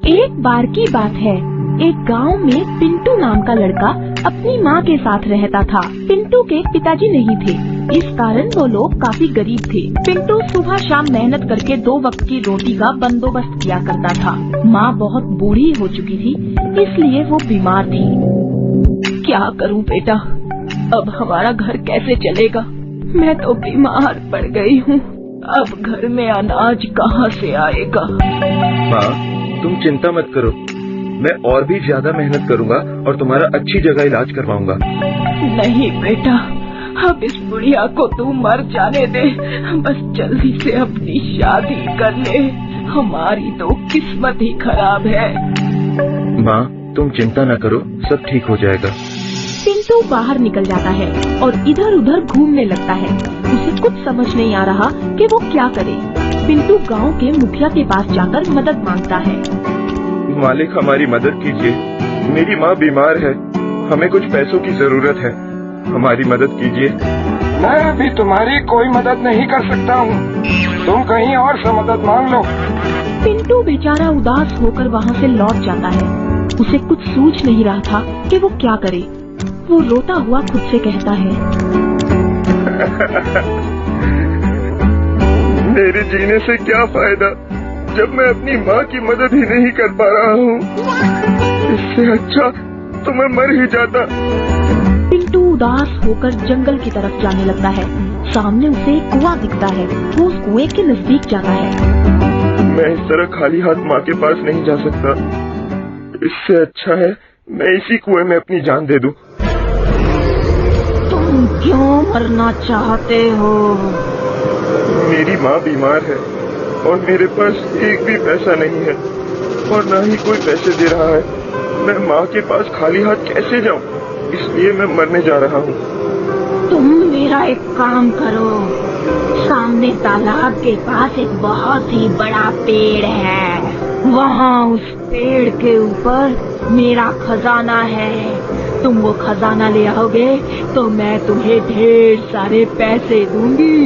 एक बार की बात है, एक गांव में पिंटू नाम का लड़का अपनी माँ के साथ रहता था। पिंटू के पिताजी नहीं थे, इस कारण वो लोग काफी गरीब थे। पिंटू सुबह शाम मेहनत करके 2 वक्त की रोटी का बंदोबस्त किया करता था। माँ बहुत बूढ़ी हो चुकी थी, इसलिए वो बीमार थी। क्या करूँ बेटा, अब हमारा घर कैसे चलेगा? मैं तो बीमार पड़ गई हूँ, अब घर में अनाज कहाँ से आएगा? माँ, तुम चिंता मत करो, मैं और भी ज्यादा मेहनत करूँगा और तुम्हारा अच्छी जगह इलाज करवाऊंगा। नहीं बेटा, अब इस बुढ़िया को तू मर जाने दे, बस जल्दी से अपनी शादी कर ले, हमारी तो किस्मत ही खराब है। माँ, तुम चिंता न करो, सब ठीक हो जाएगा। पिंटू बाहर निकल जाता है और इधर उधर घूमने लगता है। उसे कुछ समझ नहीं आ रहा कि वो क्या करे। पिंटू गांव के मुखिया के पास जाकर मदद मांगता है। मालिक, हमारी मदद कीजिए, मेरी माँ बीमार है, हमें कुछ पैसों की जरूरत है, हमारी मदद कीजिए। मैं अभी तुम्हारी कोई मदद नहीं कर सकता हूँ, तुम कहीं और से मदद मांग लो। पिंटू बेचारा उदास होकर वहाँ से लौट जाता है। उसे कुछ सूझ नहीं रहा था कि वो क्या करे। वो रोता हुआ खुद से कहता है, मेरे जीने से क्या फायदा जब मैं अपनी माँ की मदद ही नहीं कर पा रहा हूँ। इससे अच्छा तो मैं मर ही जाता। पिंटू उदास होकर जंगल की तरफ जाने लगता है। सामने उसे एक कुआं दिखता है। वो उस कुएं के नजदीक जाता है। मैं इस तरह खाली हाथ माँ के पास नहीं जा सकता, इससे अच्छा है मैं इसी कुएं में अपनी जान दे दूं। तुम क्यों मरना चाहते हो? मेरी माँ बीमार है और मेरे पास एक भी पैसा नहीं है और न ही कोई पैसे दे रहा है। मैं माँ के पास खाली हाथ कैसे जाऊँ, इसलिए मैं मरने जा रहा हूँ। तुम मेरा एक काम करो, सामने तालाब के पास एक बहुत ही बड़ा पेड़ है, वहाँ उस पेड़ के ऊपर मेरा खजाना है। तुम वो खजाना ले आओगे तो मैं तुम्हें ढेर सारे पैसे दूंगी।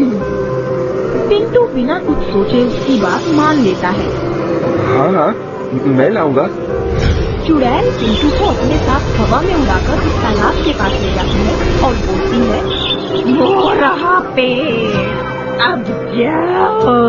पिंटू बिना कुछ सोचे उसकी बात मान लेता है। हाँ, मैं लाऊंगा। चुड़ैल पिंटू को अपने साथ हवा में उड़ाकर उस तालाब के पास ले जाती है और बोलती है, वो रहा पेड़, अब जाओ।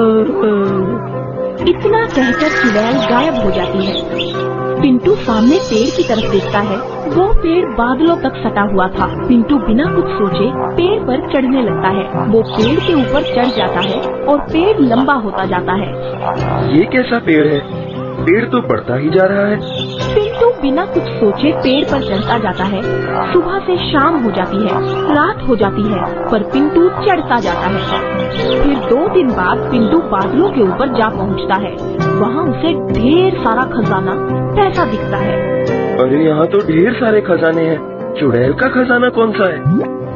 इतना कहकर चुड़ैल गायब हो जाती है। पिंटू सामने पेड़ की तरफ देखता है। वो पेड़ बादलों तक सटा हुआ था। पिंटू बिना कुछ सोचे पेड़ पर चढ़ने लगता है। वो पेड़ के ऊपर चढ़ जाता है और पेड़ लंबा होता जाता है। ये कैसा पेड़ है? पेड़ तो बढ़ता ही जा रहा है। पिंटू बिना कुछ सोचे पेड़ पर चढ़ता जाता है। सुबह से शाम हो जाती है, रात हो जाती है, पर पिंटू चढ़ता जाता है। फिर 2 दिन बाद पिंटू बादलों के ऊपर जा पहुंचता है। वहाँ उसे ढेर सारा खजाना, पैसा दिखता है। अरे यहाँ तो ढेर सारे खजाने हैं, चुड़ैल का खजाना कौन सा है?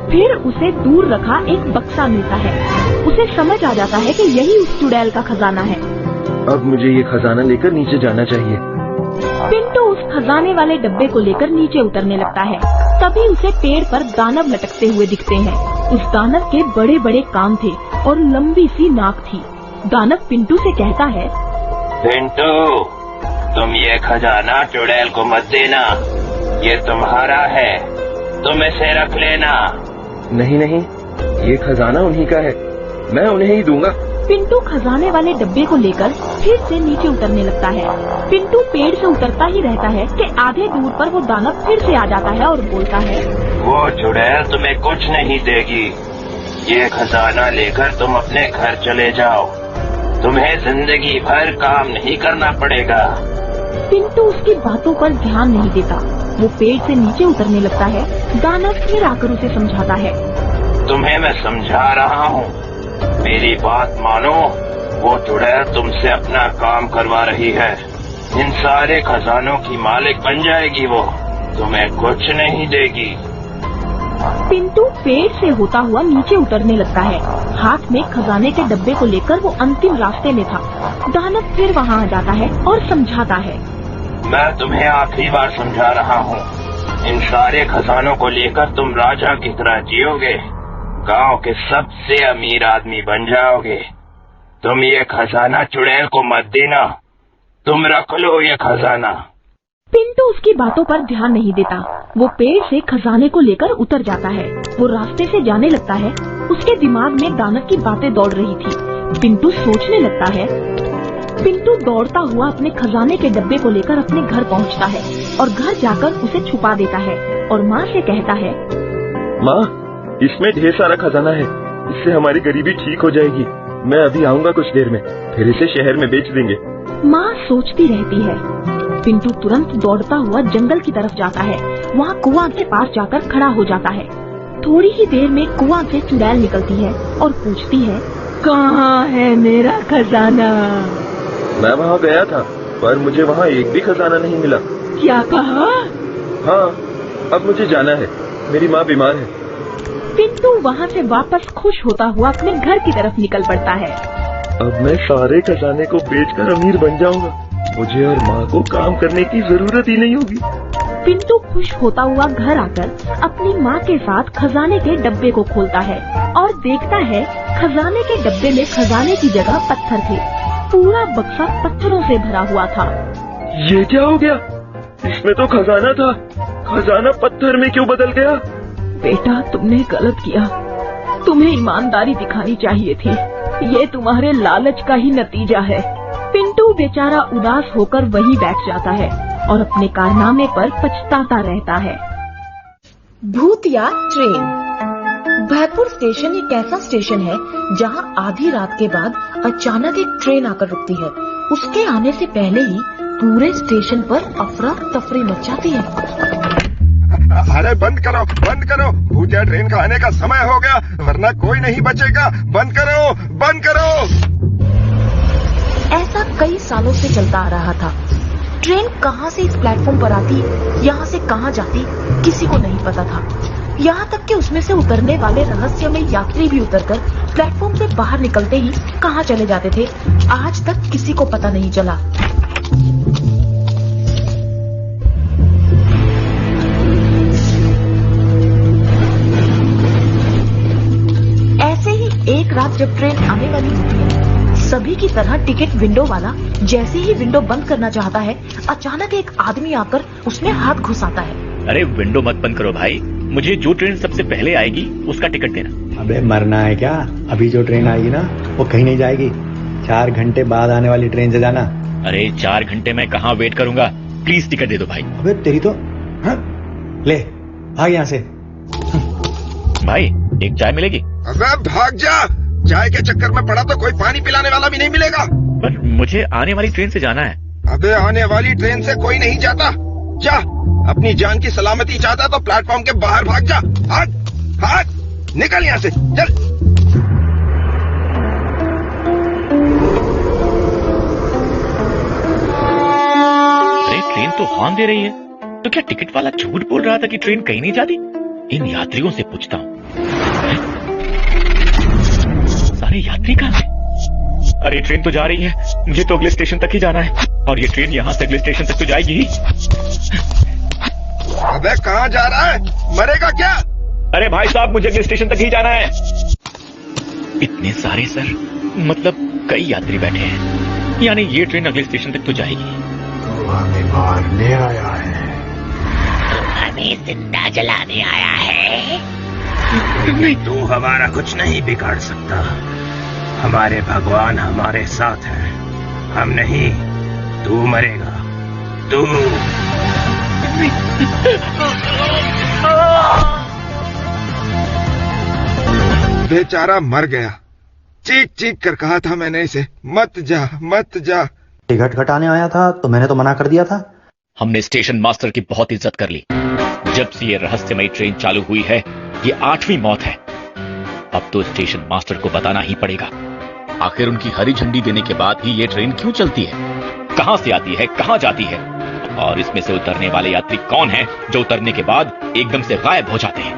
फिर उसे दूर रखा एक बक्सा मिलता है। उसे समझ आ जाता है कि यही उस चुड़ैल का खजाना है। अब मुझे ये खजाना लेकर नीचे जाना चाहिए। पिंटू उस खजाने वाले डब्बे को लेकर नीचे उतरने लगता है। तभी उसे पेड़ पर दानव लटकते हुए दिखते हैं। उस दानव के बड़े बड़े कान थे और लंबी सी नाक थी। दानव पिंटू से कहता है, पिंटू, तुम ये खजाना चुड़ैल को मत देना, ये तुम्हारा है, तुम इसे रख लेना। नहीं नहीं, ये खजाना उन्हीं का है, मैं उन्हें ही दूंगा। पिंटू खजाने वाले डब्बे को लेकर फिर से नीचे उतरने लगता है। पिंटू पेड़ से उतरता ही रहता है कि आधे दूर पर वो दानव फिर से आ जाता है और बोलता है, वो चुड़ैल तुम्हें कुछ नहीं देगी, ये खजाना लेकर तुम अपने घर चले जाओ, तुम्हें जिंदगी भर काम नहीं करना पड़ेगा। पिंटू उसकी बातों पर ध्यान नहीं देता। वो पेड़ से नीचे उतरने लगता है। दानव फिर आकर उसे समझाता है, तुम्हें मैं समझा रहा हूँ, मेरी बात मानो, वो चुड़ैल तुमसे अपना काम करवा रही है, इन सारे खजानों की मालिक बन जाएगी, वो तुम्हें कुछ नहीं देगी। पिंटू पेड़ से होता हुआ नीचे उतरने लगता है। हाथ में खजाने के डब्बे को लेकर वो अंतिम रास्ते में था। दानव फिर वहाँ आ जाता है और समझाता है, मैं तुम्हें आखिरी बार समझा रहा हूँ, इन सारे खजानों को लेकर तुम राजा की तरह जियोगे, गांव के सबसे अमीर आदमी बन जाओगे। तुम ये खजाना चुड़ैल को मत देना, तुम रख लो ये खजाना। पिंटू उसकी बातों पर ध्यान नहीं देता। वो पेड़ से खजाने को लेकर उतर जाता है। वो रास्ते से जाने लगता है। उसके दिमाग में दानव की बातें दौड़ रही थी। पिंटू सोचने लगता है। पिंटू दौड़ता हुआ अपने खजाने के डब्बे को लेकर अपने घर पहुंचता है और घर जाकर उसे छुपा देता है और माँ से कहता है, माँ, इसमें ढेर सारा खजाना है, इससे हमारी गरीबी ठीक हो जाएगी। मैं अभी आऊँगा कुछ देर में, फिर इसे शहर में बेच देंगे। माँ सोचती रहती है। पिंटू तुरंत दौड़ता हुआ जंगल की तरफ जाता है। वहाँ कुआं के पास जाकर खड़ा हो जाता है। थोड़ी ही देर में कुआं से चुड़ैल निकलती है और पूछती है, कहाँ है मेरा खजाना? मैं वहाँ गया था, पर मुझे वहाँ एक भी खजाना नहीं मिला। क्या कहा? हाँ, अब मुझे जाना है, मेरी माँ बीमार है। पिंटू वहाँ से वापस खुश होता हुआ अपने घर की तरफ निकल पड़ता है। अब मैं सारे खजाने को बेचकर अमीर बन जाऊंगा। मुझे और माँ को काम करने की जरूरत ही नहीं होगी। पिंटू खुश होता हुआ घर आकर अपनी माँ के साथ खजाने के डब्बे को खोलता है और देखता है खजाने के डब्बे में खजाने की जगह पत्थर थे। पूरा बक्सा पत्थरों से भरा हुआ था। ये क्या हो गया? इसमें तो खजाना था, खजाना पत्थर में क्यों बदल गया? बेटा, तुमने गलत किया। तुम्हें ईमानदारी दिखानी चाहिए थी। ये तुम्हारे लालच का ही नतीजा है। पिंटू बेचारा उदास होकर वहीं बैठ जाता है और अपने कारनामे पर पछताता रहता है। भूतिया ट्रेन। भैरपुर स्टेशन एक ऐसा स्टेशन है जहां आधी रात के बाद अचानक एक ट्रेन आकर रुकती है। उसके आने से पहले ही पूरे स्टेशन पर अफरा तफरी मच जाती है। अरे बंद करो, भूतिया ट्रेन का आने का समय हो गया, वरना कोई नहीं बचेगा। बंद करो। ऐसा कई सालों से चलता आ रहा था। ट्रेन कहां से इस प्लेटफॉर्म पर आती, यहां से कहां जाती, किसी को नहीं पता था। यहां तक कि उसमें से उतरने वाले रहस्यमय यात्री भी उतरकर प्लेटफॉर्म से बाहर निकलते ही कहां चले जाते थे, आज तक किसी को पता नहीं चला। ऐसे ही एक रात जब ट्रेन आने वाली होती है, सभी की तरह टिकट विंडो वाला जैसे ही विंडो बंद करना चाहता है, अचानक एक आदमी आकर उसमें हाथ घुसाता है। अरे विंडो मत बंद करो भाई, मुझे जो ट्रेन सबसे पहले आएगी उसका टिकट देना। अबे मरना है क्या? अभी जो ट्रेन आएगी ना वो कहीं नहीं जाएगी। 4 घंटे बाद आने वाली ट्रेन से जाना। अरे 4 घंटे मैं कहाँ वेट करूंगा, प्लीज टिकट दे दो भाई। अबे तेरी तो ले भाग यहाँ से। भाई एक चाय मिलेगी? अबे भाग जा, चाय के चक्कर में पड़ा तो कोई पानी पिलाने वाला भी नहीं मिलेगा। पर मुझे आने वाली ट्रेन से जाना है। अबे आने वाली ट्रेन से कोई नहीं जाता। जा, अपनी जान की सलामती चाहता तो प्लेटफॉर्म के बाहर भाग जा। भाग, निकल यहाँ से, चल। अरे ट्रेन तो हॉर्न दे रही है, तो क्या टिकट वाला झूठ बोल रहा था कि ट्रेन कहीं नहीं जाती? इन यात्रियों से पूछता हूँ। सारे यात्री कहाँ हैं? अरे ट्रेन तो जा रही है, मुझे तो अगले स्टेशन तक ही जाना है, और ये ट्रेन यहाँ से अगले स्टेशन तक तो जाएगी ही। अबे कहाँ जा रहा है, मरेगा क्या? अरे भाई साहब, मुझे अगले स्टेशन तक ही जाना है। इतने सारे सर, मतलब कई यात्री बैठे हैं, यानी ये ट्रेन अगले स्टेशन तक तो जाएगी। तो हमें मारने आया है, हमें जिंदा जलाने आया है। नहीं, तू हमारा कुछ नहीं बिगाड़ सकता। हमारे भगवान हमारे साथ हैं। हम नहीं, तू मरेगा, तू। बेचारा मर गया। चीख कर कहा था मैंने इसे, मत जा। टिकट कटाने आया था तो मैंने तो मना कर दिया था। हमने स्टेशन मास्टर की बहुत इज्जत कर ली। जब से ये रहस्यमयी ट्रेन चालू हुई है, ये 8वीं मौत है। अब तो स्टेशन मास्टर को बताना ही पड़ेगा, आखिर उनकी हरी झंडी देने के बाद ही ये ट्रेन क्यों चलती है, कहां से आती है, कहां जाती है, और इसमें से उतरने वाले यात्री कौन हैं जो उतरने के बाद एकदम से गायब हो जाते हैं।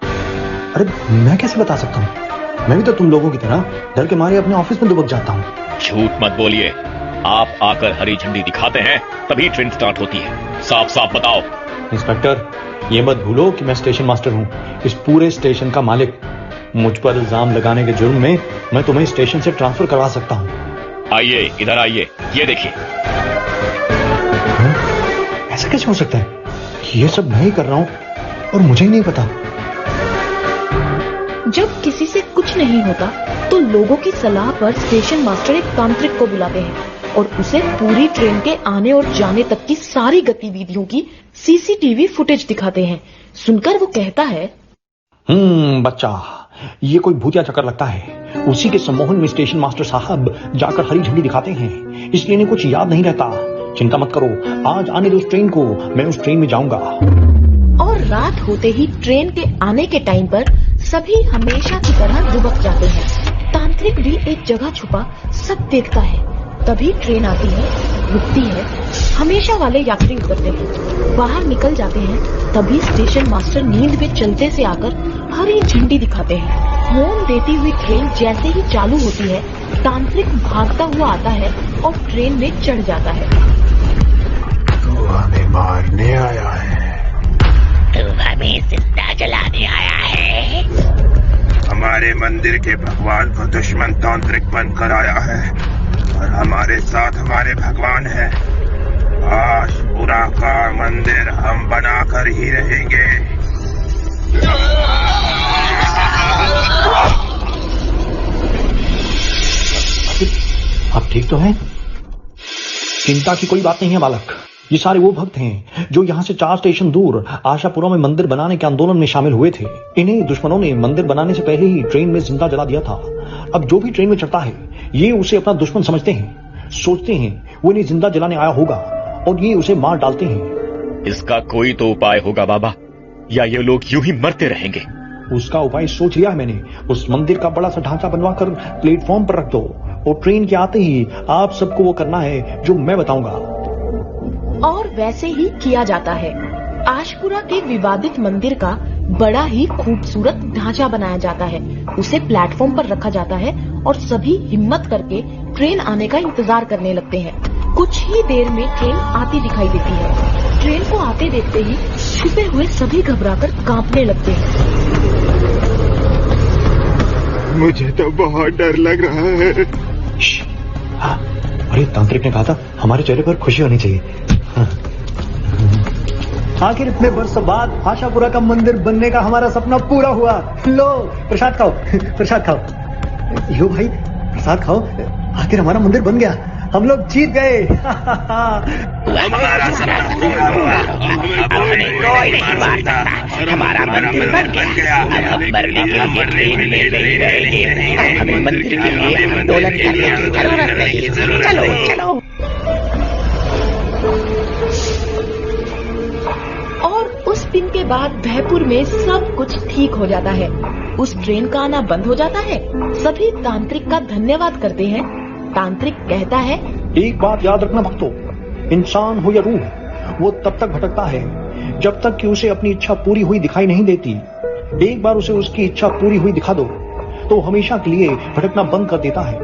अरे मैं कैसे बता सकता हूँ? मैं भी तो तुम लोगों की तरह डर के मारे अपने ऑफिस में दुबक जाता हूँ। झूठ मत बोलिए, आप आकर हरी झंडी दिखाते हैं तभी ट्रेन स्टार्ट होती है। साफ साफ बताओ। इंस्पेक्टर, ये मत भूलो कि मैं स्टेशन मास्टर हूँ, इस पूरे स्टेशन का मालिक। मुझ पर इल्जाम लगाने के जुर्म में मैं तुम्हें स्टेशन से ट्रांसफर करवा सकता हूँ। आइए, इधर आइए, ये देखिए। हो सकता है? ये सब मैं ही कर रहा हूं और मुझे ही नहीं पता। जब किसी से कुछ नहीं होता तो लोगों की सलाह पर स्टेशन मास्टर एक तांत्रिक को बुलाते हैं और उसे पूरी ट्रेन के आने और जाने तक की सारी गतिविधियों की सीसीटीवी फुटेज दिखाते हैं। सुनकर वो कहता है, बच्चा, ये कोई भूतिया चक्कर लगता है। उसी के सम्मोहन में स्टेशन मास्टर साहब जाकर हरी झंडी दिखाते हैं, इसलिए इन्हें कुछ याद नहीं रहता। चिंता मत करो, आज आने दो उस ट्रेन को, मैं उस ट्रेन में जाऊंगा। और रात होते ही ट्रेन के आने के टाइम पर सभी हमेशा की तरह दुबक जाते हैं। तांत्रिक भी एक जगह छुपा सब देखता है। तभी ट्रेन आती है, रुकती है, हमेशा वाले यात्री उतरते हैं, बाहर निकल जाते हैं। तभी स्टेशन मास्टर नींद में चलते से आकर हरी झंडी दिखाते हैं। हॉर्न देती हुई ट्रेन जैसे ही चालू होती है, तांत्रिक भागता हुआ आता है और ट्रेन में चढ़ जाता है। तू हमें मारने आया है? तू हमें जिंदा जलाने आया है? हमारे मंदिर के भगवान को दुश्मन तांत्रिक बनकर आया है और हमारे साथ हमारे भगवान है। आशपुरा का मंदिर हम बनाकर ही रहेंगे। आप ठीक तो हैं? चिंता की कोई बात नहीं है बालक। ये सारे वो भक्त हैं जो यहाँ से 4 स्टेशन दूर आशापुरा में मंदिर बनाने के आंदोलन में शामिल हुए थे। इन्हें दुश्मनों ने मंदिर बनाने से पहले ही ट्रेन में जिंदा जला दिया था। अब जो भी ट्रेन में चढ़ता है, ये उसे अपना दुश्मन समझते हैं, सोचते हैं वो इन्हें जिंदा जलाने आया होगा और ये उसे मार डालते हैं। इसका कोई तो उपाय होगा बाबा, या ये लोग यूं ही मरते रहेंगे। उसका उपाय सोच लिया है मैंने। उस मंदिर का बड़ा सा ढांचा बनवाकर प्लेटफॉर्म पर रख दो और ट्रेन के आते ही आप सबको वो करना है जो मैं बताऊंगा। और वैसे ही किया जाता है। आशपुरा के विवादित मंदिर का बड़ा ही खूबसूरत ढांचा बनाया जाता है, उसे प्लेटफॉर्म पर रखा जाता है और सभी हिम्मत करके ट्रेन आने का इंतजार करने लगते हैं। कुछ ही देर में ट्रेन आती दिखाई देती है। ट्रेन को आते देखते ही छुपे हुए सभी घबराकर कांपने लगते हैं। मुझे तो बहुत डर लग रहा है। हाँ, अरे तांत्रिक ने कहा था हमारे चेहरे पर खुशी होनी चाहिए। आखिर इतने वर्षों बाद आशापुरा का मंदिर बनने का हमारा सपना पूरा हुआ। लो प्रसाद खाओ, प्रसाद खाओ। यो भाई प्रसाद खाओ। आखिर हमारा मंदिर बन गया, हम लोग जीत गए। हमारा सपना पूरा हुआ। अब हमें कोई नहीं मार सकता। हमारा मंदिर बन गया। अब हम मरने के लिए ट्रेन में नहीं रहेंगे। हमें मंदिर के लिए आंदोलन करने की जरूरत नहीं। चलो चलो। और उस दिन के बाद भयपुर में सब कुछ ठीक हो जाता है। उस ट्रेन का आना बंद हो जाता है। सभी तांत्रिक का धन्यवाद करते हैं। तांत्रिक कहता है, एक बात याद रखना भक्तों, इंसान हो या रूह, वो तब तक भटकता है जब तक कि उसे अपनी इच्छा पूरी हुई दिखाई नहीं देती। एक बार उसे उसकी इच्छा पूरी हुई दिखा दो तो हमेशा के लिए भटकना बंद कर देता है।